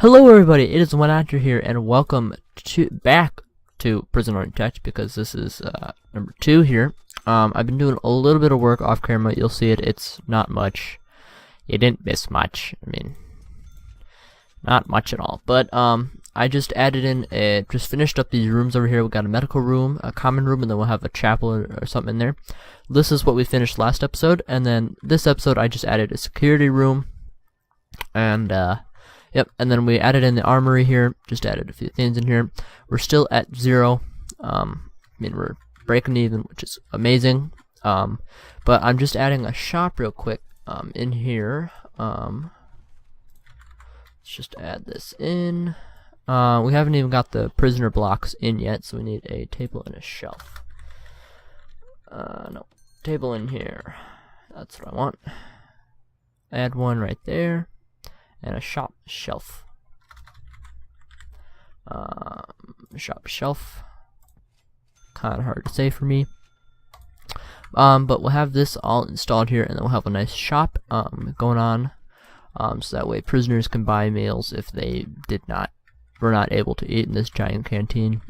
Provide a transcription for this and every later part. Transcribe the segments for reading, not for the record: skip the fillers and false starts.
Hello everybody, it is One Actor here, and welcome back to Prison Architect, because this is number 2 here. I've been doing a little bit of work off camera. You'll see it. It's not much. You didn't miss much. I mean, not much at all. But I just added in, just finished up these rooms over here. We got a medical room, a common room, and then we'll have a chapel or something in there. This is what we finished last episode, and then this episode I just added a security room, and yep, and then we added in the armory here, just added a few things in here. We're still at 0. I mean, we're breaking even, which is amazing. But I'm just adding a shop real quick in here. Let's just add this in. We haven't even got the prisoner blocks in yet, so we need a table and a shelf. No, table in here. That's what I want. Add one right there. And a shop shelf. Shop shelf. Kind of hard to say for me. But we'll have this all installed here, and then we'll have a nice shop going on. So that way prisoners can buy meals if they were not able to eat in this giant canteen.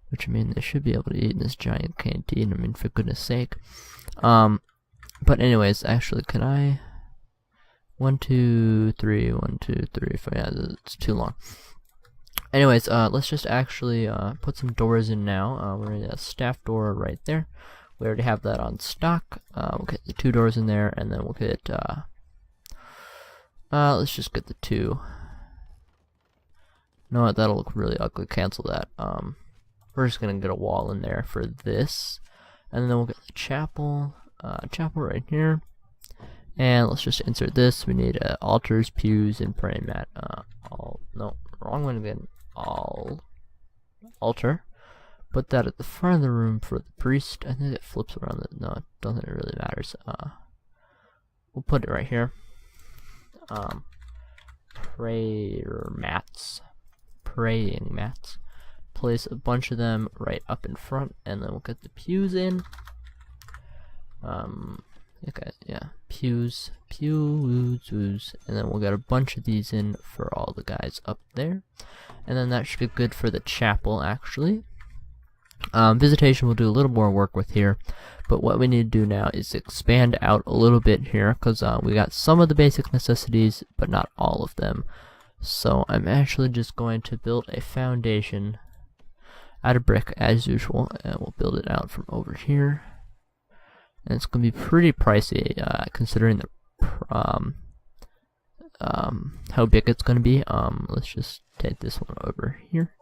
Which, I mean, they should be able to eat in this giant canteen. I mean, for goodness sake. But anyways, actually, can I... 1, 2, 3, 1, 2, 3, 4. Yeah, it's too long. Anyways, let's just actually put some doors in now. We're in a staff door right there. We already have that on stock. We'll get the 2 doors in there, and then we'll get let's just get the 2. You know what? That'll look really ugly. Cancel that. We're just gonna get a wall in there for this, and then we'll get the chapel. Chapel right here. And let's just insert this. We need altars, pews, and praying mat. No, wrong one again. Altar. Put that at the front of the room for the priest. I think it flips around. No, I don't think it really matters. We'll put it right here. Prayer mats. Praying mats. Place a bunch of them right up in front, and then we'll get the pews in. Okay, yeah, pews, and then we'll get a bunch of these in for all the guys up there, and then that should be good for the chapel, actually. Visitation we'll do a little more work with here, but what we need to do now is expand out a little bit here, because we got some of the basic necessities, but not all of them. So I'm actually just going to build a foundation out of brick, as usual, and we'll build it out from over here. And it's going to be pretty pricey, considering the how big it's going to be. Let's just take this one over here.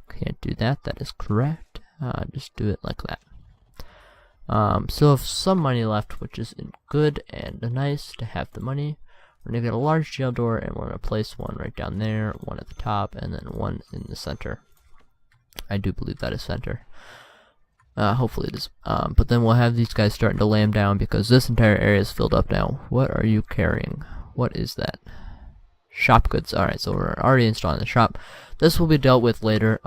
Can't do that. That is correct. Just do it like that. Still have some money left, which is good and nice to have the money. We're going to get a large jail door, and we're going to place one right down there, one at the top, and then one in the center. I do believe that is center. Hopefully it is. But then we'll have these guys starting to lay them down, because this entire area is filled up now. What are you carrying? What is that? Shop goods. Alright, so we're already installing the shop. This will be dealt with later,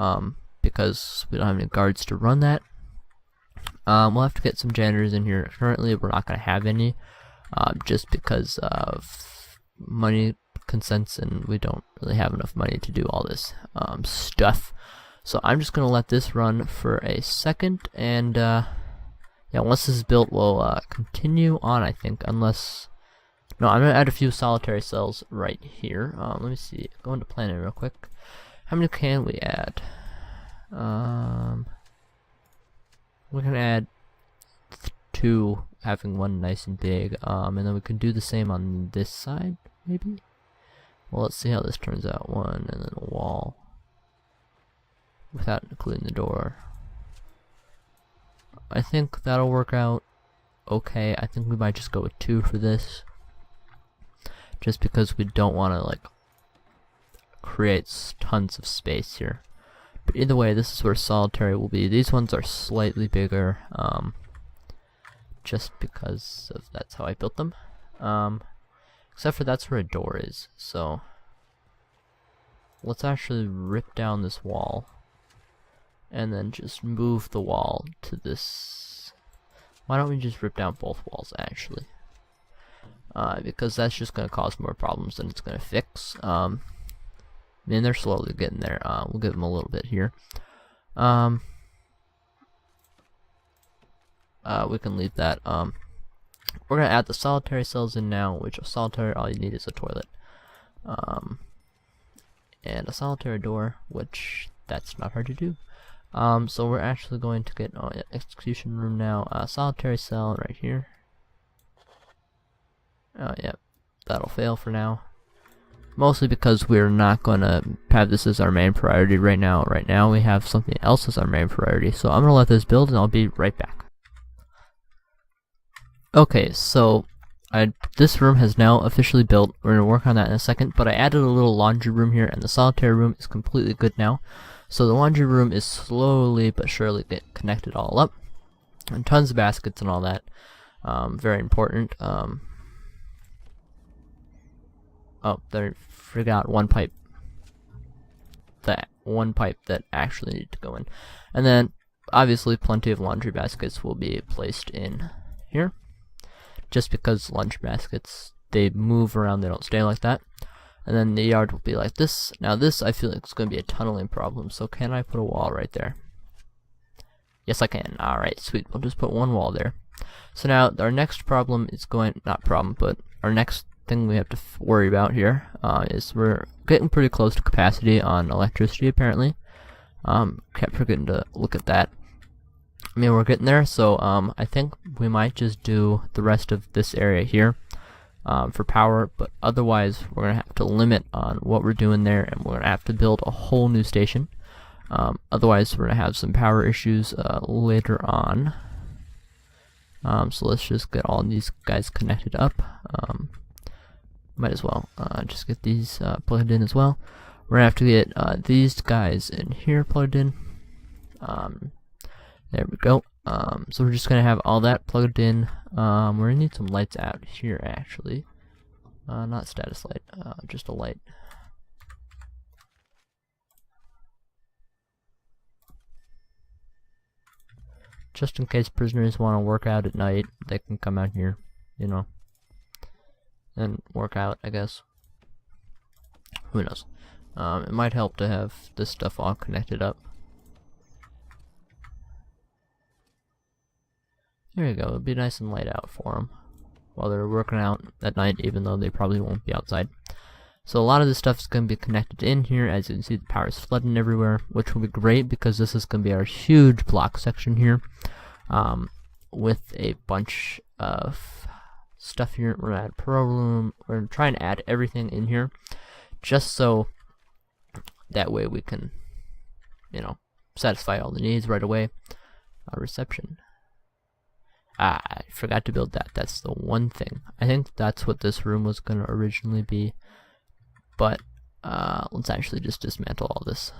because we don't have any guards to run that. We'll have to get some janitors in here. Currently, we're not going to have any, just because of money consents, and we don't really have enough money to do all this stuff. So I'm just going to let this run for a second, and yeah, once this is built, we'll continue on, I think, unless... No, I'm going to add a few solitary cells right here. Let me see, go into planning real quick. How many can we add? We can add 2, having one nice and big, and then we can do the same on this side, maybe? Well, let's see how this turns out. 1, and then a wall. Without including the door. I think that'll work out okay. I think we might just go with 2 for this, just because we don't want to like create tons of space here. But either way, this is where solitary will be. These ones are slightly bigger, just because of that's how I built them. Except for that's where a door is. So let's actually rip down this wall, and then just move the wall to this. Why don't we just rip down both walls, actually? Because that's just going to cause more problems than it's going to fix. mean, they're slowly getting there. We'll give them a little bit here. We can leave that. We're gonna add the solitary cells in now, which a solitary, all you need is a toilet. And a solitary door, which that's not hard to do. So we're actually going to get execution room now. Solitary cell right here. Yep, that'll fail for now. Mostly because we're not gonna have this as our main priority right now. Right now we have something else as our main priority. So I'm gonna let this build and I'll be right back. Okay, so this room has now officially built. We're gonna work on that in a second, but I added a little laundry room here, and the solitary room is completely good now. So the laundry room is slowly but surely get connected all up, and tons of baskets and all that. Very important. Oh, there, forgot one pipe. That one pipe that actually needed to go in, and then obviously plenty of laundry baskets will be placed in here. Just because laundry baskets, they move around, they don't stay like that. And then the yard will be like this. Now this, I feel like it's going to be a tunneling problem, so can I put a wall right there? Yes, I can. Alright, sweet. We'll just put one wall there. So now, our next problem is not problem, but our next thing we have to worry about here is we're getting pretty close to capacity on electricity, apparently. Kept forgetting to look at that. I mean, we're getting there, so I think we might just do the rest of this area here for power, but otherwise we're going to have to limit on what we're doing there, and we're going to have to build a whole new station. Otherwise we're going to have some power issues later on. So let's just get all these guys connected up. Might as well just get these plugged in as well. We're going to have to get these guys in here plugged in. There we go. So we're just gonna have all that plugged in. We're gonna need some lights out here, actually. Not status light, just a light. Just in case prisoners want to work out at night, they can come out here, you know, and work out, I guess. Who knows? It might help to have this stuff all connected up. There you go, it'll be nice and light out for them while they're working out at night, even though they probably won't be outside. So a lot of this stuff is going to be connected in here. As you can see, the power is flooding everywhere, which will be great because this is going to be our huge block section here with a bunch of stuff here. We're going to add pro room. We're going to try and add everything in here just so that way we can, you know, satisfy all the needs right away. Reception. I forgot to build that. That's the one thing. I think that's what this room was going to originally be. But let's actually just dismantle all this.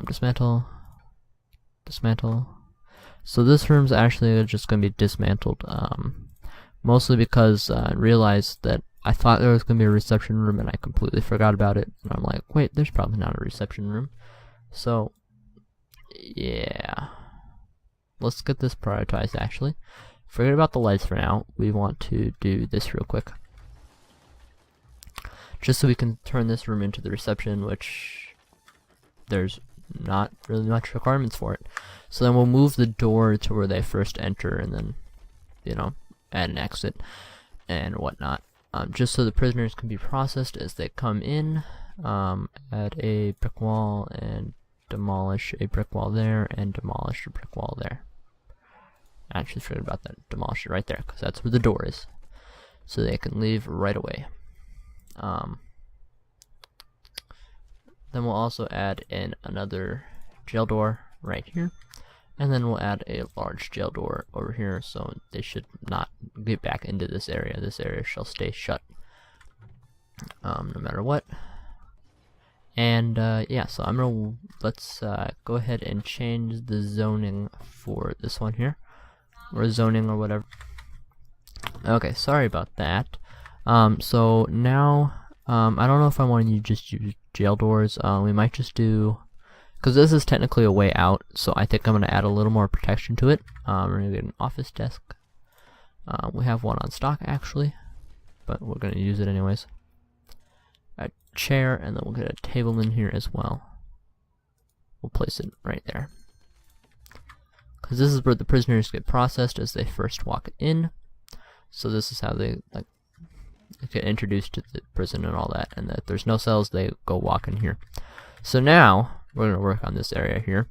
Dismantle. Dismantle. So this room's actually just going to be dismantled. Mostly because I realized that I thought there was going to be a reception room and I completely forgot about it. And I'm like, wait, there's probably not a reception room. So, yeah. Let's get this prioritized, actually. Forget about the lights for now. We want to do this real quick. Just so we can turn this room into the reception, which there's not really much requirements for it. So then we'll move the door to where they first enter and then, you know, add an exit and whatnot. Just so the prisoners can be processed as they come in. Add a brick wall and demolish a brick wall there and demolish a brick wall there. I actually forgot about that. Demolish it right there because that's where the door is. So they can leave right away. Then we'll also add in another jail door right here. And then we'll add a large jail door over here so they should not get back into this area. This area shall stay shut no matter what. And yeah, so let's go ahead and change the zoning for this one here, or zoning or whatever. Okay, sorry about that. So now I don't know if I want to just use jail doors. We might just do, because this is technically a way out, so I think I'm going to add a little more protection to it. We're going to get an office desk. We have one on stock actually, but we're going to use it anyways. chair, and then we'll get a table in here as well. We'll place it right there, because this is where the prisoners get processed as they first walk in. So this is how they get introduced to the prison and all that, and that if there's no cells, they go walk in here. So now we're going to work on this area here.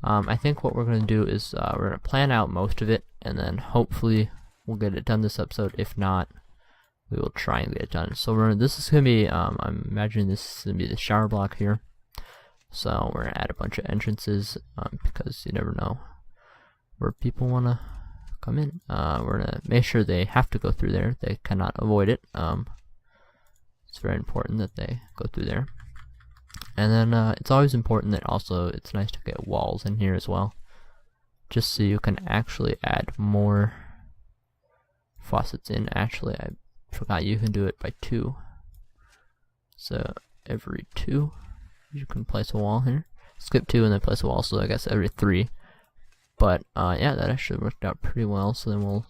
I think what we're going to do is we're going to plan out most of it, and then hopefully we'll get it done this episode. If not, we will try and get it done. So this is going to be, I'm imagining this is going to be the shower block here. So we're going to add a bunch of entrances, because you never know where people want to come in. We're going to make sure they have to go through there. They cannot avoid it. It's very important that they go through there. And then it's always important that also it's nice to get walls in here as well, just so you can actually add more faucets in. Actually, I forgot you can do it by 2. So every 2 you can place a wall here. Skip 2 and then place a wall, so I guess every 3. But yeah, that actually worked out pretty well. So then we'll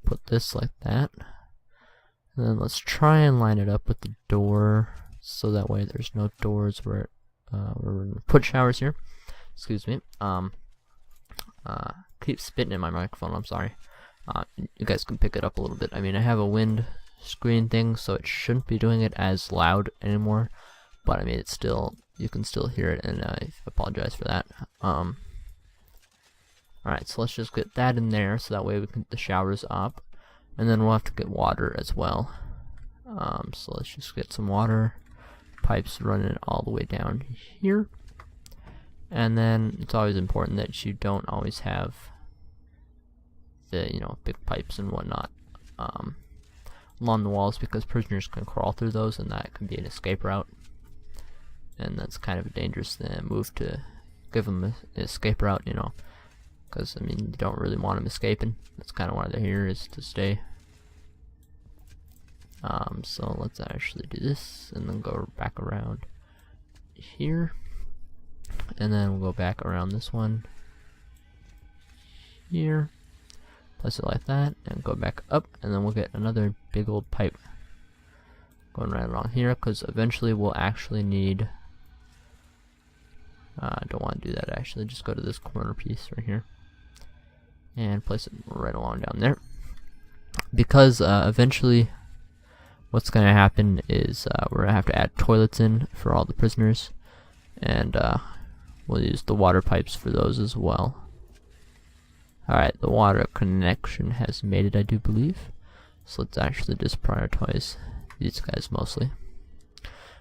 put this like that, and then let's try and line it up with the door, so that way there's no doors where we're gonna put showers here. Excuse me. Keep spitting in my microphone. I'm sorry. You guys can pick it up a little bit. I mean, I have a wind screen thing, so it shouldn't be doing it as loud anymore. But I mean, it's still, you can still hear it, and I apologize for that. Alright, so let's just get that in there, so that way we can get the showers up, and then we'll have to get water as well. So let's just get some water pipes running all the way down here. And then it's always important that you don't always have the, big pipes and whatnot along the walls, because prisoners can crawl through those, and that can be an escape route. And that's kind of a dangerous move to give them an escape route, because I mean, you don't really want them escaping. That's kind of why they're here, is to stay. So let's actually do this, and then go back around here, and then we'll go back around this one here, place it like that, and go back up, and then we'll get another big old pipe going right along here, because eventually we'll actually need, I don't want to do that actually, just go to this corner piece right here and place it right along down there, because eventually what's going to happen is we're going to have to add toilets in for all the prisoners, and we'll use the water pipes for those as well. Alright, the water connection has made it, I do believe. So let's actually just prioritize these guys mostly.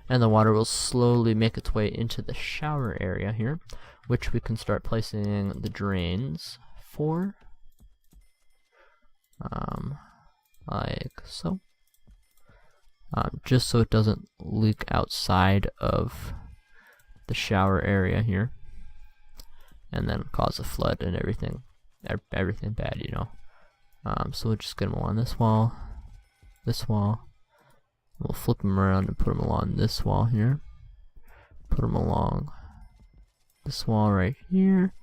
And the water will slowly make its way into the shower area here, which we can start placing the drains for. Like so. Just so it doesn't leak outside of the shower area here, and then cause a flood and everything bad, so we'll just get them along this wall, we'll flip them around and put them along this wall here, put them along this wall right here,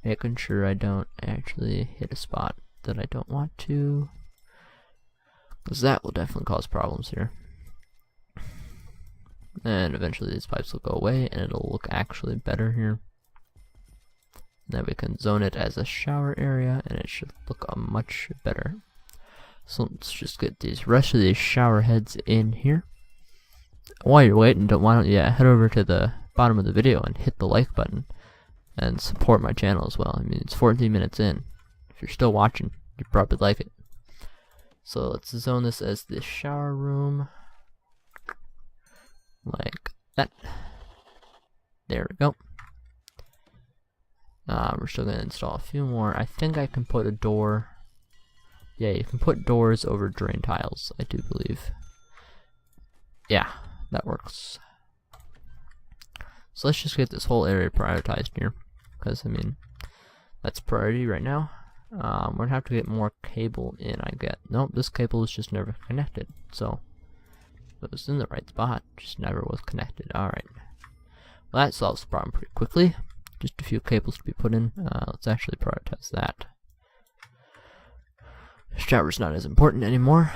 making sure I don't actually hit a spot that I don't want to, because that will definitely cause problems here. And eventually these pipes will go away, and it'll look actually better here. Then we can zone it as a shower area, and it should look much better. So let's just get these rest of these shower heads in here. While you're waiting, why don't you head over to the bottom of the video and hit the like button and support my channel as well. I mean, it's 14 minutes in. If you're still watching, you probably like it. So let's zone this as the shower room, like that. There we go. We're still going to install a few more. I think I can put a door. Yeah, you can put doors over drain tiles, I do believe. Yeah, that works. So let's just get this whole area prioritized here, because I mean, that's priority right now. We're gonna have to get more cable in, I get. Nope, this cable is just never connected. So it was in the right spot, just never was connected. Alright. Well, that solves the problem pretty quickly. Just a few cables to be put in. Let's actually prioritize that. Shower's not as important anymore.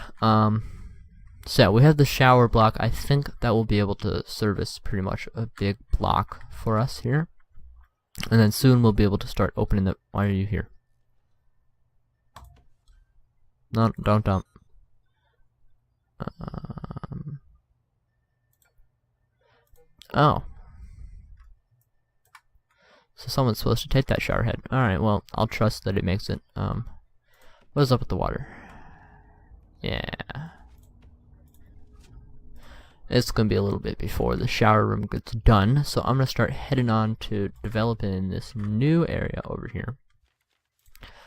So yeah, we have the shower block. I think that will be able to service pretty much a big block for us here. And then soon we'll be able to start opening the... Why are you here? No, don't dump. Oh. So someone's supposed to take that shower head. Alright, well, I'll trust that it makes it. What is up with the water? Yeah. It's going to be a little bit before the shower room gets done, so I'm going to start heading on to developing this new area over here.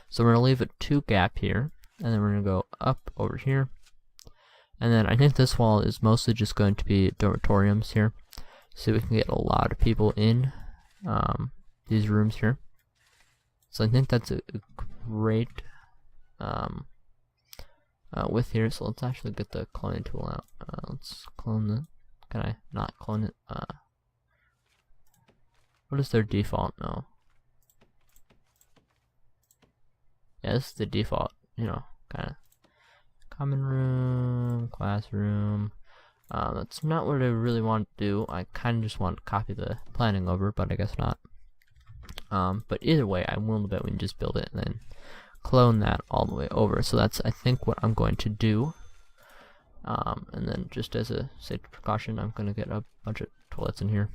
So we're going to leave a 2 gap here, and then we're going to go up over here. And then I think this wall is mostly just going to be dormitoriums here, so we can get a lot of people in these rooms here. So I think that's a great width here. So let's actually get the cloning tool out. Let's clone the... Can I not clone it? What is their default? No. Yeah, this is the default, you know, kind of. Common room, classroom. That's not what I really want to do. I kind of just want to copy the planning over, but I guess not. But either way, I'm willing to bet we can just build it and then clone that all the way over. So that's, I think, what I'm going to do. And then just as a safety precaution, I'm going to get a bunch of toilets in here.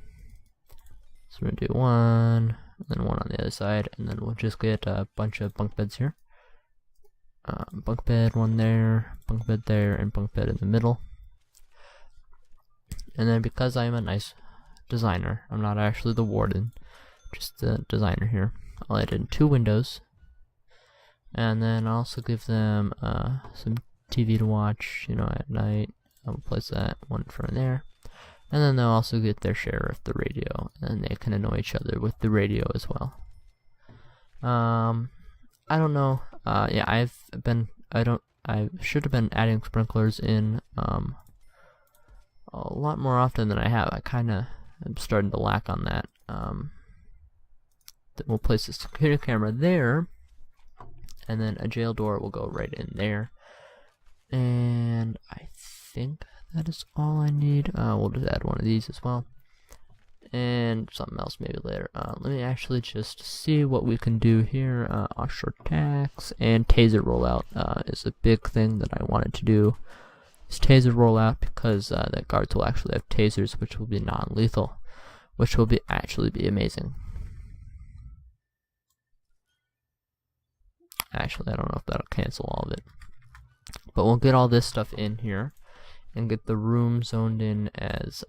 So we're going to do one, and then one on the other side, and then we'll just get a bunch of bunk beds here. Bunk bed, one there, bunk bed there, and bunk bed in the middle. And then because I'm a nice designer, I'm not actually the warden, just the designer here, I'll add in 2 windows. And then I'll also give them some TV to watch, you know, at night. I'll place that one in front of there. And then they'll also get their share of the radio, and they can annoy each other with the radio as well. I don't know. Yeah, I should have been adding sprinklers in a lot more often than I have. I kind of am starting to lack on that. Then we'll place a security camera there, and then a jail door will go right in there. And I think that is all I need. We'll just add one of these as well. And something else maybe later. Let me actually just see what we can do here. Offshore tax and taser rollout is a big thing that I wanted to do. Is taser rollout because the guards will actually have tasers, which will be non-lethal, which will actually be amazing. Actually, I don't know if that'll cancel all of it, but we'll get all this stuff in here and get the room zoned in as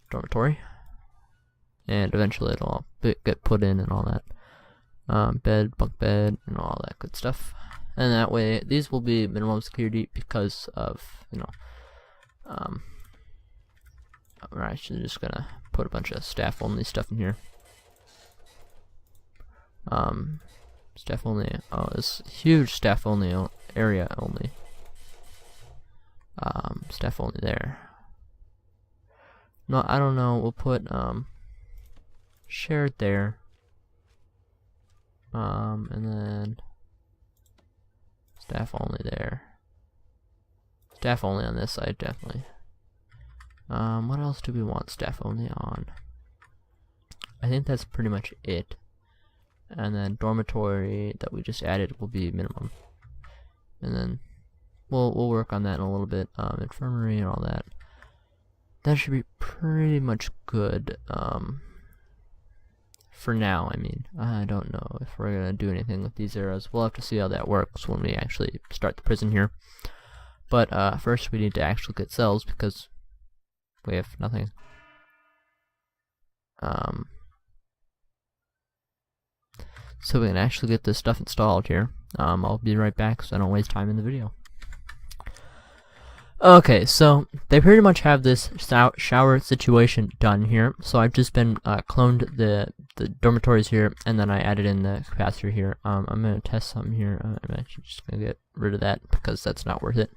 dormitory, and eventually it'll all get put in and all that. Bed, bunk bed, and all that good stuff. And that way, these will be minimum security because of, you know, we're actually just gonna put a bunch of staff only stuff in here. Staff only. Oh, this huge staff only area only. Staff only there. No, I don't know. We'll put shared there. And then staff only there. Staff only on this side, definitely. What else do we want staff only on? I think that's pretty much it. And then dormitory that we just added will be minimum. And then we'll work on that in a little bit. Infirmary and all that. That should be pretty much good. For now, I mean. I don't know if we're gonna do anything with these arrows. We'll have to see how that works when we actually start the prison here. But first we need to actually get cells because we have nothing. So we can actually get this stuff installed here. I'll be right back so I don't waste time in the video. Okay, so they pretty much have this shower situation done here. So I've just been cloned the dormitories here, and then I added in the capacitor here. I'm going to test something here. I'm actually just going to get rid of that because that's not worth it.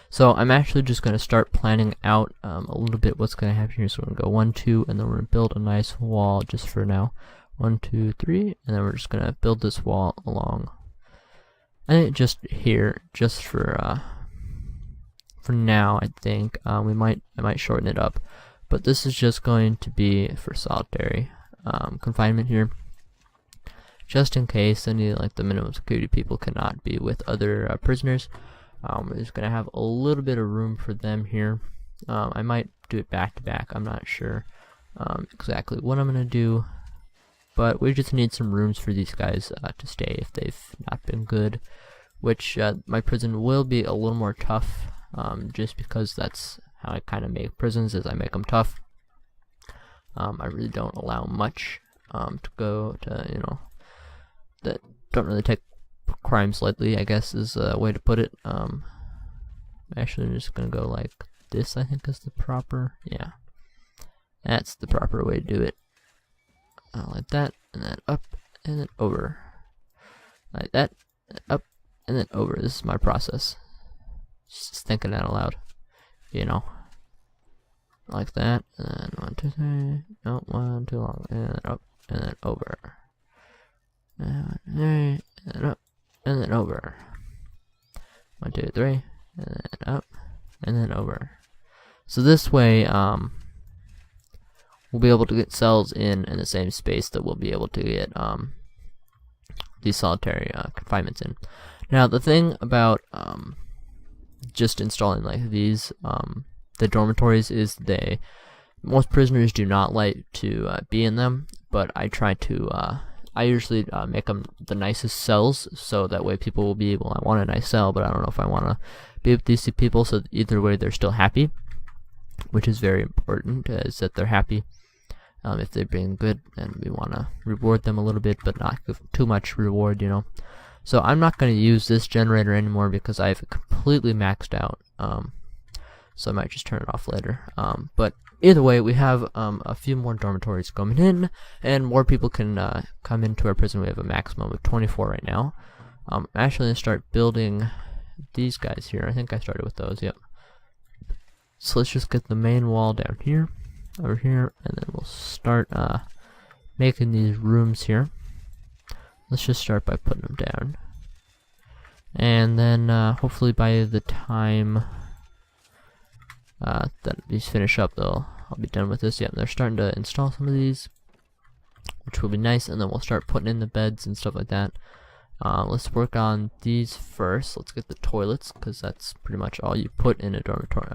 So I'm actually just going to start planning out a little bit what's going to happen here. So we're going to go 1, 2, and then we're going to build a nice wall just for now. 1, 2, 3, and then we're just going to build this wall along. I think just here, just for for now. I think I might shorten it up, but this is just going to be for solitary confinement here, just in case any like the minimum security people cannot be with other prisoners. We're just gonna have a little bit of room for them here. I might do it back to back. I'm not sure exactly what I'm gonna do, but we just need some rooms for these guys to stay if they've not been good, which my prison will be a little more tough, just because that's how I kind of make prisons, is I make them tough. I really don't allow much to go to, you know, that don't really take crimes lightly, I guess is a way to put it. Actually, I'm just gonna go like this, I think is the proper, yeah, that's the proper way to do it. Like that, and then up, and then over, like that, up, and then over. This is my process, just thinking out loud, you know, like that, and then 1, 2, 3, no, 1 too long, and then up, and then over, and then up, and then over, 1, 2, 3, and then up, and then over. So this way, we'll be able to get cells in the same space that we'll be able to get these solitary confinements in. Now the thing about just installing like these the dormitories is most prisoners do not like to be in them, but I try to I usually make them the nicest cells, so that way people will be able, I want a nice cell, but I don't know if I want to be with these people, so either way they're still happy, which is very important, is that they're happy. If they're being good, and we want to reward them a little bit, but not give too much reward, you know. So I'm not going to use this generator anymore because I've completely maxed out. So I might just turn it off later. But either way, we have a few more dormitories coming in, and more people can come into our prison. We have a maximum of 24 right now. I'm actually going to start building these guys here. I think I started with those, yep. So let's just get the main wall down here, over here, and then we'll start making these rooms here. Let's just start by putting them down, and then hopefully by the time that these finish up, I'll be done with this. Yep, they're starting to install some of these, which will be nice, and then we'll start putting in the beds and stuff like that. Let's work on these first. Let's get the toilets, because that's pretty much all you put in a dormitory,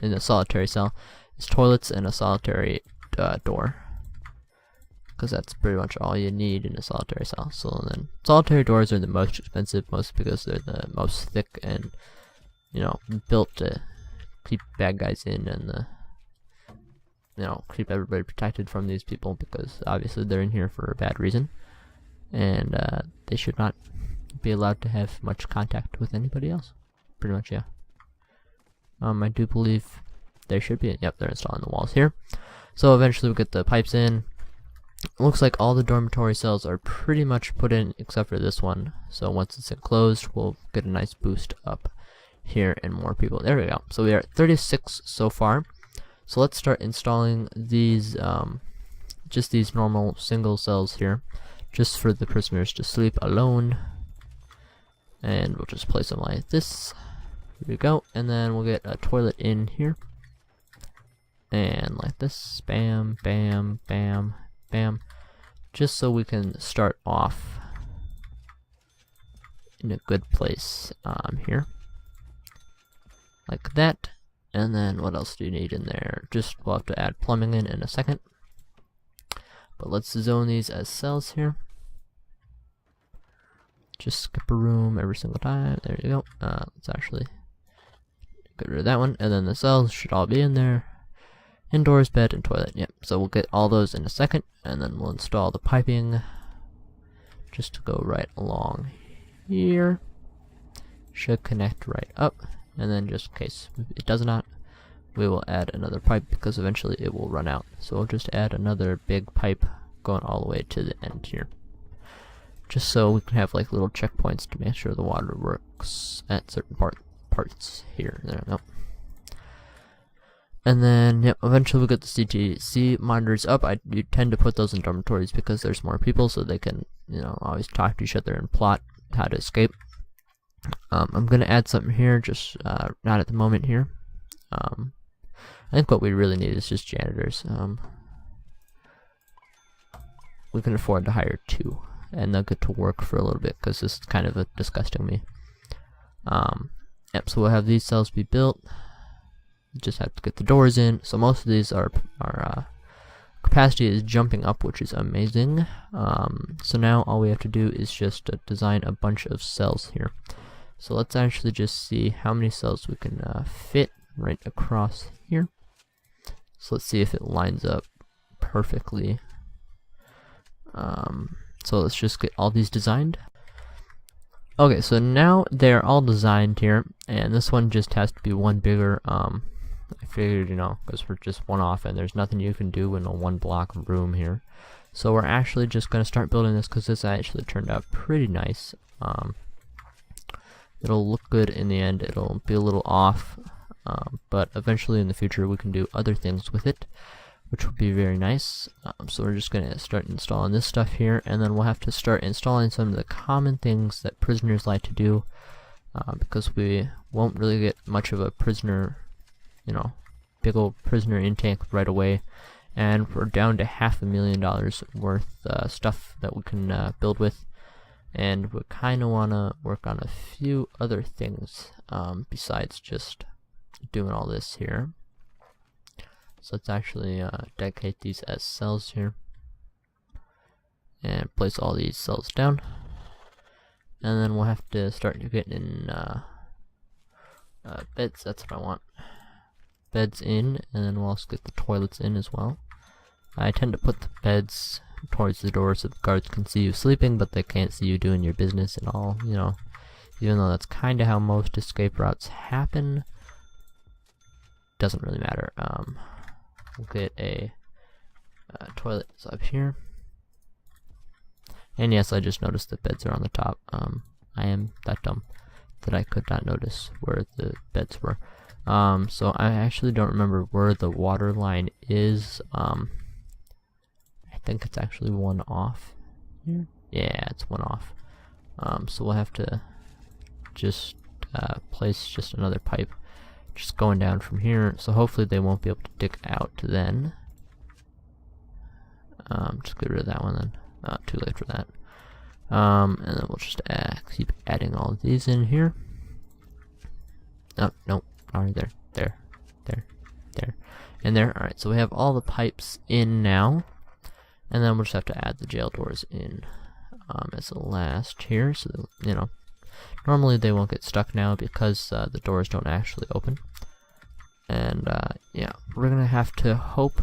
in a solitary cell. Is toilets and a solitary door, because that's pretty much all you need in a solitary cell. So then solitary doors are the most expensive, mostly because they're the most thick and, you know, built to keep bad guys in and you know, keep everybody protected from these people, because obviously they're in here for a bad reason, and they should not be allowed to have much contact with anybody else. Pretty much, yeah. I do believe they should be. Yep, they're installing the walls here. So eventually we'll get the pipes in. It looks like all the dormitory cells are pretty much put in except for this one. So once it's enclosed, we'll get a nice boost up here and more people. There we go. So we are at 36 so far. So let's start installing these, just these normal single cells here, just for the prisoners to sleep alone. And we'll just place them like this. Here we go. And then we'll get a toilet in here. And like this, bam, bam, bam, bam, just so we can start off in a good place here, like that. And then what else do you need in there? Just, we'll have to add plumbing in a second, but let's zone these as cells here. Just skip a room every single time. There you go. Let's actually get rid of that one, and then the cells should all be in there. Indoors, bed, and toilet. Yep. So we'll get all those in a second, and then we'll install the piping just to go right along here. Should connect right up, and then just in case it does not, we will add another pipe, because eventually it will run out. So we'll just add another big pipe going all the way to the end here, just so we can have like little checkpoints to make sure the water works at certain parts here. There we go. And then, yep, eventually we'll get the CTC monitors up. I do tend to put those in dormitories because there's more people, so they can, you know, always talk to each other and plot how to escape. I'm gonna add something here, just not at the moment here. I think what we really need is just janitors. We can afford to hire 2, and they'll get to work for a little bit because this is kind of disgusting me. Yep. So we'll have these cells be built. Just have to get the doors in. So most of these are capacity is jumping up, which is amazing. So now all we have to do is just design a bunch of cells here. So let's actually just see how many cells we can fit right across here. So let's see if it lines up perfectly. So let's just get all these designed. Okay, so now they're all designed here, and this one just has to be one bigger. I figured, you know, because we're just one off and there's nothing you can do in a 1 block room here. So we're actually just going to start building this because this actually turned out pretty nice. It'll look good in the end. It'll be a little off, but eventually in the future we can do other things with it, which will be very nice. So we're just going to start installing this stuff here, and then we'll have to start installing some of the common things that prisoners like to do, because we won't really get much of a prisoner, you know, big old prisoner intake right away, and we're down to $500,000 worth stuff that we can build with, and we kind of want to work on a few other things besides just doing all this here. So let's actually dedicate these as cells here, and place all these cells down, and then we'll have to start getting in beds. That's what I want. Beds in, and then we'll also get the toilets in as well. I tend to put the beds towards the door so the guards can see you sleeping, but they can't see you doing your business and all, you know, even though that's kind of how most escape routes happen. Doesn't really matter. We'll get a toilet up here, and yes, I just noticed the beds are on the top. I am that dumb that I could not notice where the beds were. So I actually don't remember where the water line is. I think it's actually 1 off here. Yeah, it's 1 off. So we'll have to just place just another pipe just going down from here. So hopefully they won't be able to dig out then. Just get rid of that one then. Too late for that. And then we'll just keep adding all of these in here. Oh, nope. Alright, there, and there. Alright, so we have all the pipes in now, and then we'll just have to add the jail doors in as the last here, so that, you know, normally they won't get stuck now because the doors don't actually open. And yeah, we're gonna have to hope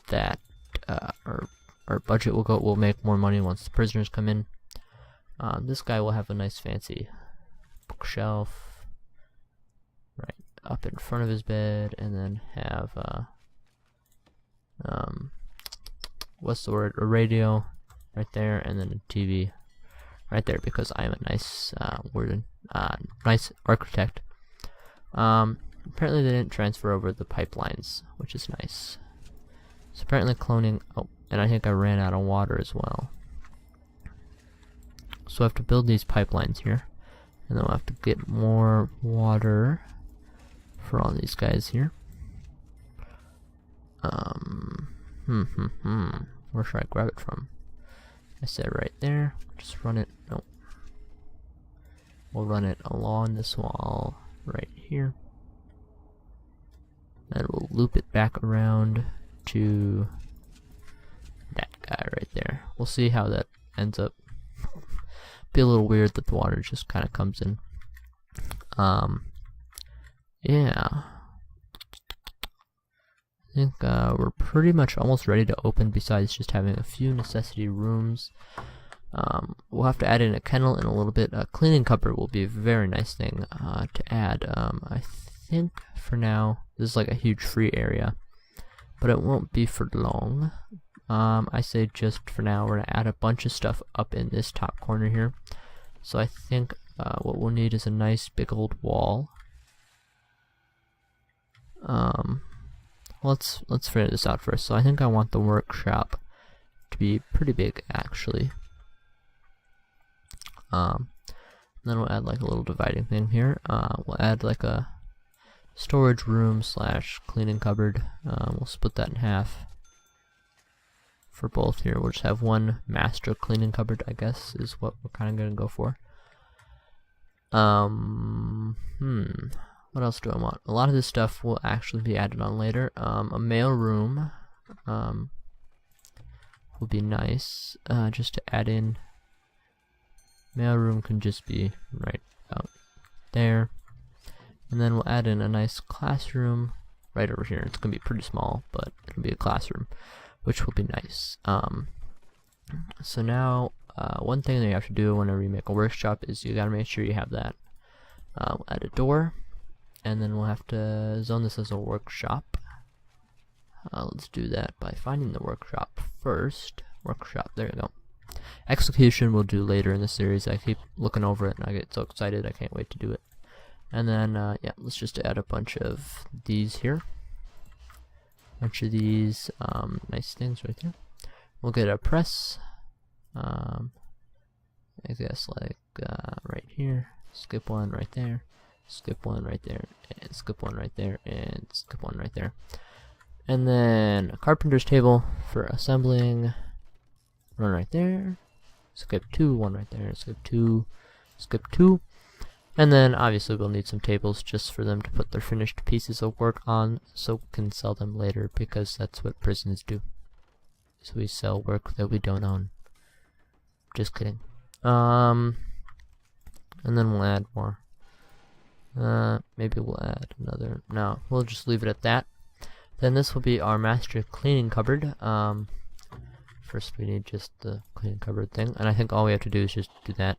that our budget will make more money once the prisoners come in. This guy will have a nice fancy bookshelf right up in front of his bed, and then have what's the word, a radio right there, and then a TV right there, because I am a nice nice architect. Apparently they didn't transfer over the pipelines, which is nice. So apparently cloning, oh, and I think I ran out of water as well. So I have to build these pipelines here, and then we'll have to get more water for all these guys here. Where should I grab it from? I said right there. Just run it. Nope. We'll run it along this wall right here. Then we'll loop it back around to that guy right there. We'll see how that ends up. Be a little weird that the water just kind of comes in. Yeah. I think we're pretty much almost ready to open, besides just having a few necessity rooms. We'll have to add in a kennel in a little bit. A cleaning cupboard will be a very nice thing to add. I think for now, this is like a huge free area, but it won't be for long. I say just for now, we're going to add a bunch of stuff up in this top corner here. So I think what we'll need is a nice big old wall. Let's figure this out first. So I think I want the workshop to be pretty big, actually. then we'll add like a little dividing thing here. We'll add like a storage room / cleaning cupboard. We'll split that in half for both here. We'll just have one master cleaning cupboard, I guess, is what we're kind of going to go for. What else do I want? A lot of this stuff will actually be added on later. A mail room would be nice, just to add in. Mail room can just be right out there. And then we'll add in a nice classroom right over here. It's going to be pretty small, but it'll be a classroom, which will be nice. So now, one thing that you have to do whenever you make a workshop is you got to make sure you have that. We'll add a door, and then we'll have to zone this as a workshop. Let's do that by finding the workshop first. Workshop, there you go. Execution we'll do later in the series. I keep looking over it and I get so excited I can't wait to do it. And then, yeah, let's just add a bunch of these here. Bunch of these nice things right there. We'll get a press. I guess like right here. Skip one right there. Skip one right there. And skip one right there. And skip one right there. And then a carpenter's table for assembling. One right there. Skip two. One right there. Skip two. Skip two. And then obviously we'll need some tables just for them to put their finished pieces of work on, so we can sell them later, because that's what prisons do. So we sell work that we don't own. Just kidding. And then we'll add more. Maybe we'll add another. No, we'll just leave it at that. Then this will be our master cleaning cupboard. First we need just the cleaning cupboard thing, and I think all we have to do is just do that.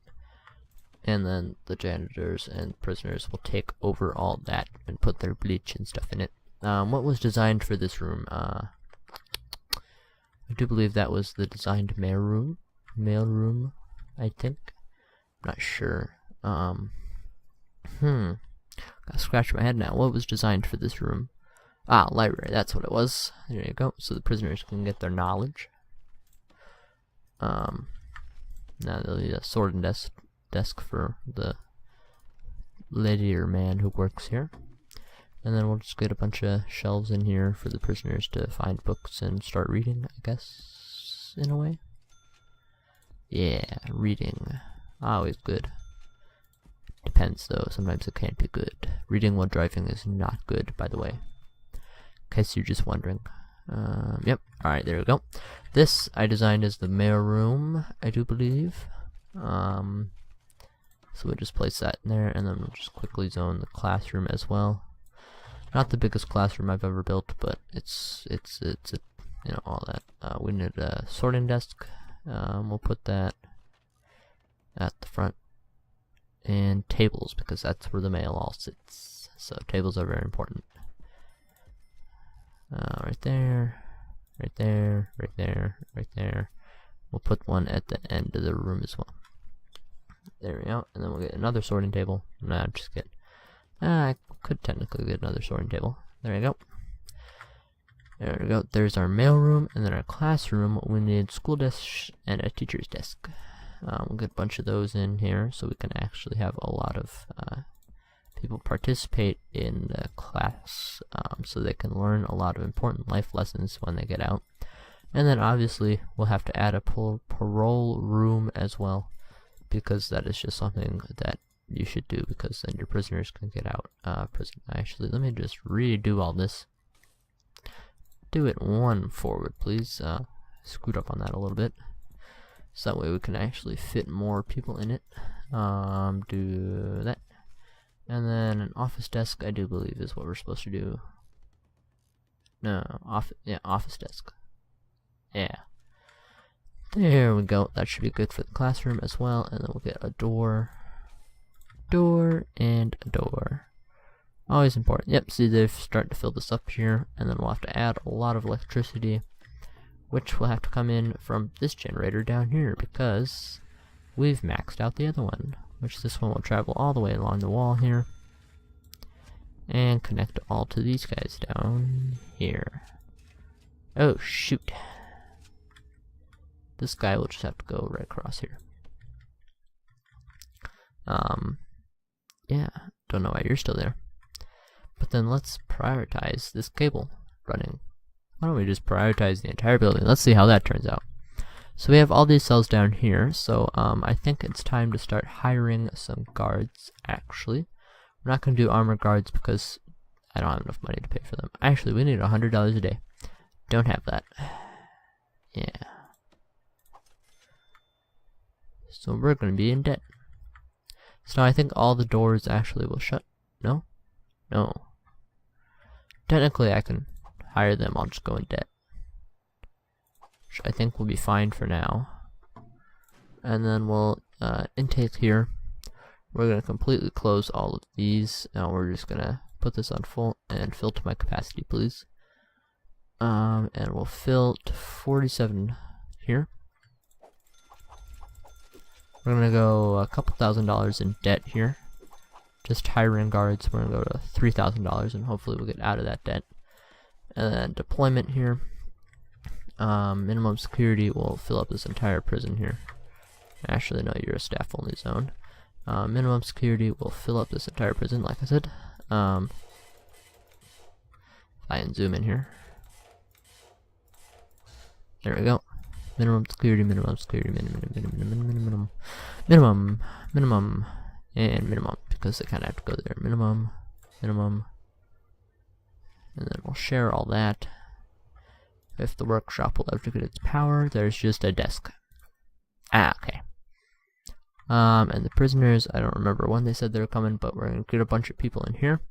And then the janitors and prisoners will take over all that and put their bleach and stuff in it. What was designed for this room? I do believe that was the designed mail room, I think. I'm not sure. Gotta scratch my head now. What was designed for this room? Ah, library, that's what it was. There you go. So the prisoners can get their knowledge. Now they'll need a sorting desk for the lady or man who works here. And then we'll just get a bunch of shelves in here for the prisoners to find books and start reading, I guess, in a way. Yeah, reading. Always good. Depends though, sometimes it can't be good. Reading while driving is not good, by the way. In case you're just wondering. Yep, alright, there we go. This I designed as the mail room, I do believe. So we'll just place that in there, and then we'll just quickly zone the classroom as well. Not the biggest classroom I've ever built, but it's you know, all that. We need a sorting desk. We'll put that at the front, and tables, because that's where the mail all sits. So tables are very important. Right there, right there, right there, right there. We'll put one at the end of the room as well. There we go, and then we'll get another sorting table. No, I'm just kidding. I could technically get another sorting table. There we go. There we go. There's our mail room, and then our classroom. We need school desk and a teacher's desk. We'll get a bunch of those in here, so we can actually have a lot of people participate in the class, so they can learn a lot of important life lessons when they get out. And then obviously we'll have to add a parole room as well, because that is just something that you should do, because then your prisoners can get out. Actually, let me just redo all this. Do it one forward, please. Screwed up on that a little bit, so that way we can actually fit more people in it. Do that. And then an office desk, I do believe, is what we're supposed to do. No, office desk. Yeah. There we go. That should be good for the classroom as well. And then we'll get a door, and a door. Always important. Yep, see, they've started to fill this up here. And then we'll have to add a lot of electricity, which will have to come in from this generator down here, because we've maxed out the other one, which this one will travel all the way along the wall here and connect all to these guys down here. Oh shoot, this guy will just have to go right across here. Yeah, don't know why you're still there. But then let's prioritize this cable running. Why don't we just prioritize the entire building? Let's see how that turns out. So we have all these cells down here, so I think it's time to start hiring some guards, actually. We're not going to do armor guards because I don't have enough money to pay for them. Actually, we need $100 a day. Don't have that. Yeah. So we're going to be in debt. So now I think all the doors actually will shut. No? No. Technically I can hire them, I'll just go in debt. Which I think will be fine for now. And then we'll intake here. We're going to completely close all of these. Now we're just going to put this on full and fill to my capacity, please. And we'll fill to 47 here. We're going to go a couple $1,000s in debt here. Just hiring guards, we're going to go to $3,000 and hopefully we'll get out of that debt. And then deployment here. Minimum security will fill up this entire prison here. Actually, no, you're a staff only zone. Minimum security will fill up this entire prison, like I said. I can zoom in here. There we go. Minimum security, minimum, and minimum, because they kind of have to go there. Minimum, and then we'll share all that. If the workshop will ever get its power, there's just a desk. Okay. And the prisoners, I don't remember when they said they were coming, but we're going to get a bunch of people in here.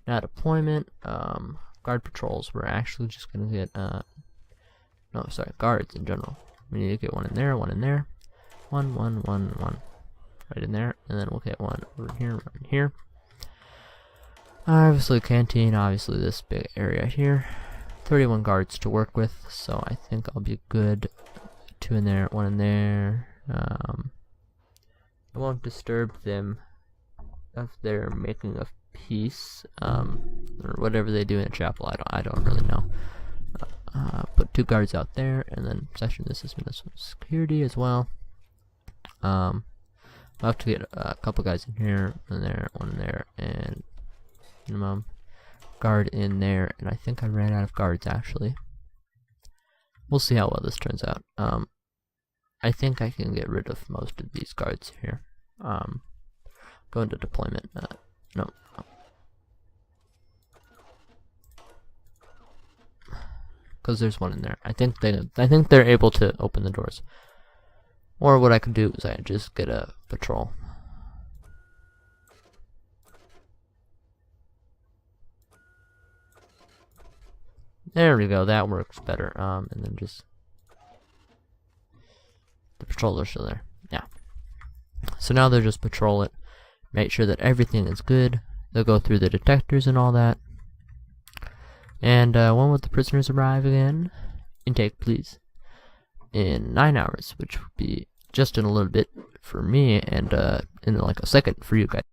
Now deployment, guard patrols, we're actually just going to get, guards in general. We need to get one in there, one in there. One. Right in there, and then we'll get one over here, one in here. Obviously canteen, obviously this big area here. 31 guards to work with, so I think I'll be good. 2 in there, 1 in there. I won't disturb them if they're making a peace, or whatever they do in a chapel. I don't really know. Put 2 guards out there, and then section this is security as well. I'll have to get a couple guys in here, one in there, one in there, and minimum guard in there. And I think I ran out of guards actually. We'll see how well this turns out. I think I can get rid of most of these guards here. Go into deployment. No. Because there's one in there. I think they're able to open the doors. Or what I could do is I just get a patrol. There we go. That works better. And then just the patrols are still there. Yeah. So now they'll just patrol it, make sure that everything is good. They'll go through the detectors and all that. And when would the prisoners arrive again? Intake, please. In 9 hours, which would be just in a little bit for me, and in like a second for you guys.